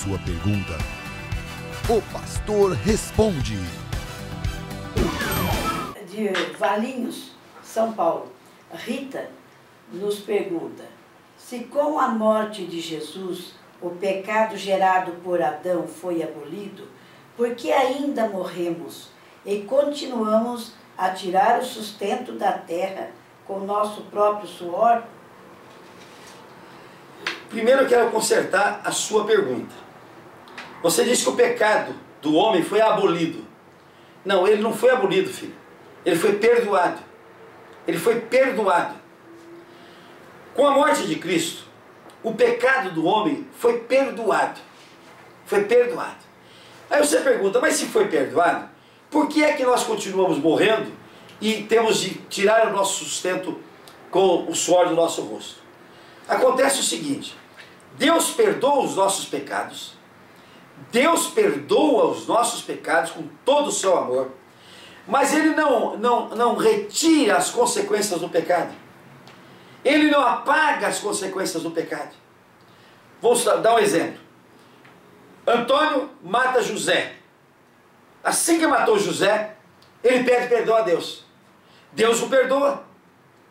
sua pergunta. O pastor responde. De Valinhos, São Paulo, Rita nos pergunta: se com a morte de Jesus o pecado gerado por Adão foi abolido, por que ainda morremos e continuamos a tirar o sustento da terra com o nosso próprio suor? Primeiro eu quero consertar a sua pergunta. Você disse que o pecado do homem foi abolido. Não, ele não foi abolido, filho. Ele foi perdoado. Ele foi perdoado. Com a morte de Cristo, o pecado do homem foi perdoado. Foi perdoado. Aí você pergunta, mas se foi perdoado, por que é que nós continuamos morrendo e temos de tirar o nosso sustento com o suor do nosso rosto? Acontece o seguinte: Deus perdoa os nossos pecados. Deus perdoa os nossos pecados com todo o seu amor. Mas Ele não retira as consequências do pecado. Ele não apaga as consequências do pecado. Vou dar um exemplo. Antônio mata José. Assim que matou José, ele pede perdão a Deus. Deus o perdoa.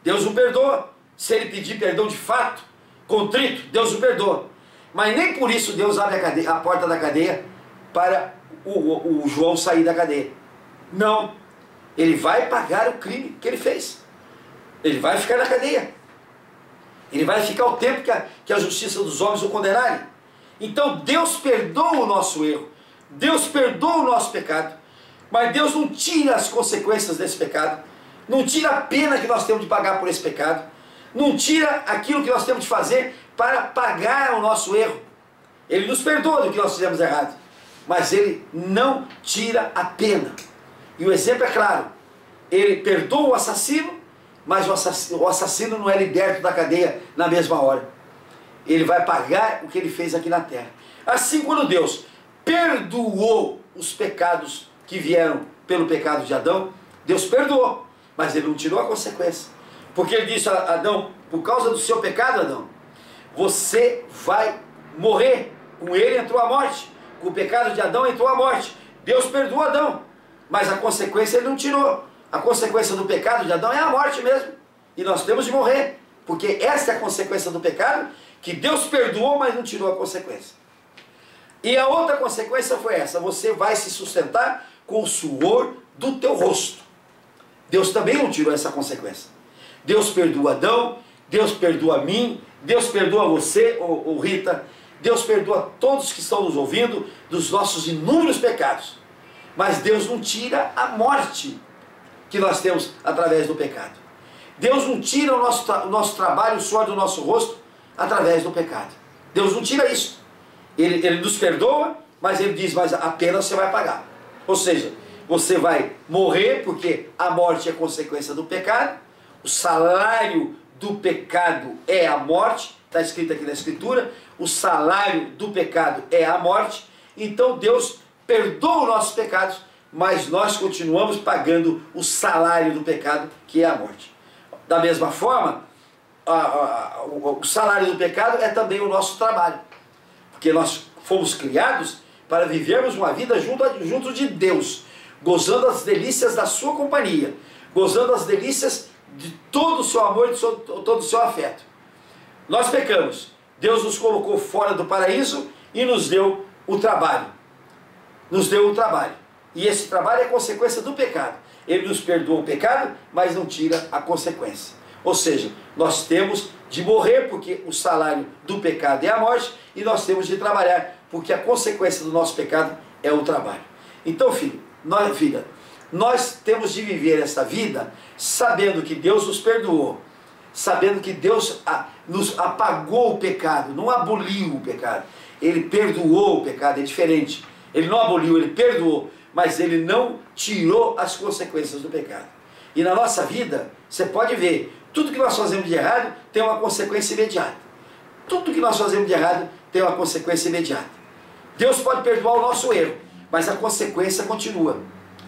Deus o perdoa. Se ele pedir perdão de fato, contrito, Deus o perdoa. Mas nem por isso Deus abre a porta da cadeia para o João sair da cadeia. Não. Ele vai pagar o crime que ele fez. Ele vai ficar na cadeia. Ele vai ficar o tempo que a justiça dos homens o condenarem. Então Deus perdoa o nosso erro. Deus perdoa o nosso pecado. Mas Deus não tira as consequências desse pecado. Não tira a pena que nós temos de pagar por esse pecado. Não tira aquilo que nós temos de fazer para pagar o nosso erro. Ele nos perdoa do que nós fizemos errado. Mas Ele não tira a pena. E o exemplo é claro. Ele perdoa o assassino, mas o assassino não é liberto da cadeia na mesma hora. Ele vai pagar o que ele fez aqui na terra. Assim, quando Deus perdoou os pecados que vieram pelo pecado de Adão, Deus perdoou, mas Ele não tirou a consequência. Porque Ele disse a Adão: por causa do seu pecado, Adão, você vai morrer. Com ele entrou a morte. Com o pecado de Adão entrou a morte. Deus perdoou Adão, mas a consequência Ele não tirou. A consequência do pecado de Adão é a morte mesmo. E nós temos de morrer, porque essa é a consequência do pecado, que Deus perdoou, mas não tirou a consequência. E a outra consequência foi essa: você vai se sustentar com o suor do teu rosto. Deus também não tirou essa consequência. Deus perdoa Adão, Deus perdoa a mim, Deus perdoa você, ô Rita, Deus perdoa todos que estão nos ouvindo dos nossos inúmeros pecados. Mas Deus não tira a morte que nós temos através do pecado. Deus não tira o nosso trabalho, o suor do nosso rosto através do pecado. Deus não tira isso. Ele nos perdoa, mas Ele diz: mas a pena você vai pagar. Ou seja, você vai morrer, porque a morte é consequência do pecado. O salário do pecado é a morte. Está escrito aqui na Escritura: o salário do pecado é a morte. Então Deus perdoa os nossos pecados, mas nós continuamos pagando o salário do pecado, que é a morte. Da mesma forma, o salário do pecado é também o nosso trabalho. Porque nós fomos criados para vivermos uma vida junto de Deus, gozando as delícias da sua companhia, gozando as delícias de todo o seu amor e de todo o seu afeto. Nós pecamos. Deus nos colocou fora do paraíso e nos deu o trabalho. Nos deu o trabalho. E esse trabalho é consequência do pecado. Ele nos perdoa o pecado, mas não tira a consequência. Ou seja, nós temos de morrer, porque o salário do pecado é a morte, e nós temos de trabalhar, porque a consequência do nosso pecado é o trabalho. Então, filha, nós temos de viver essa vida sabendo que Deus nos perdoou, sabendo que Deus nos apagou o pecado, não aboliu o pecado. Ele perdoou o pecado, é diferente. Ele não aboliu, Ele perdoou, mas Ele não tirou as consequências do pecado. E na nossa vida, você pode ver, tudo que nós fazemos de errado tem uma consequência imediata. Tudo que nós fazemos de errado tem uma consequência imediata. Deus pode perdoar o nosso erro, mas a consequência continua.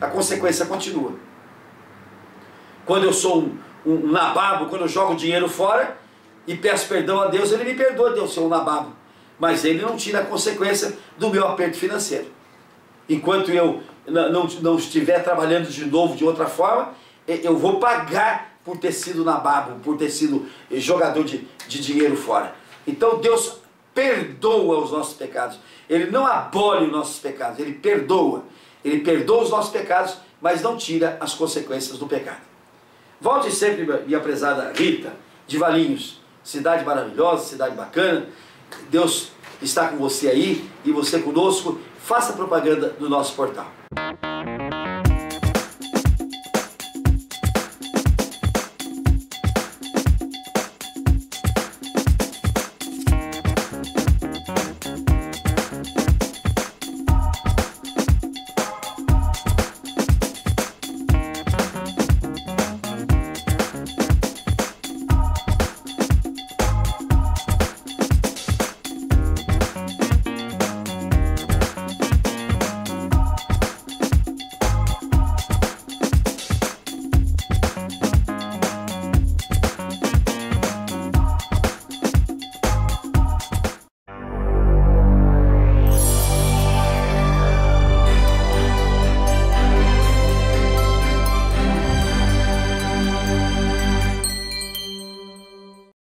A consequência continua. Quando eu sou um nababo, quando eu jogo dinheiro fora e peço perdão a Deus, Ele me perdoa de eu ser um nababo. mas ele não tira a consequência do meu aperto financeiro. Enquanto eu não estiver trabalhando de novo de outra forma, eu vou pagar por ter sido nababo, por ter sido jogador de dinheiro fora. Então Deus perdoa os nossos pecados. Ele não abole os nossos pecados, Ele perdoa. Ele perdoa os nossos pecados, mas não tira as consequências do pecado. Volte sempre, minha prezada Rita, de Valinhos. Cidade maravilhosa, cidade bacana. Deus está com você aí e você conosco. Faça propaganda do nosso portal.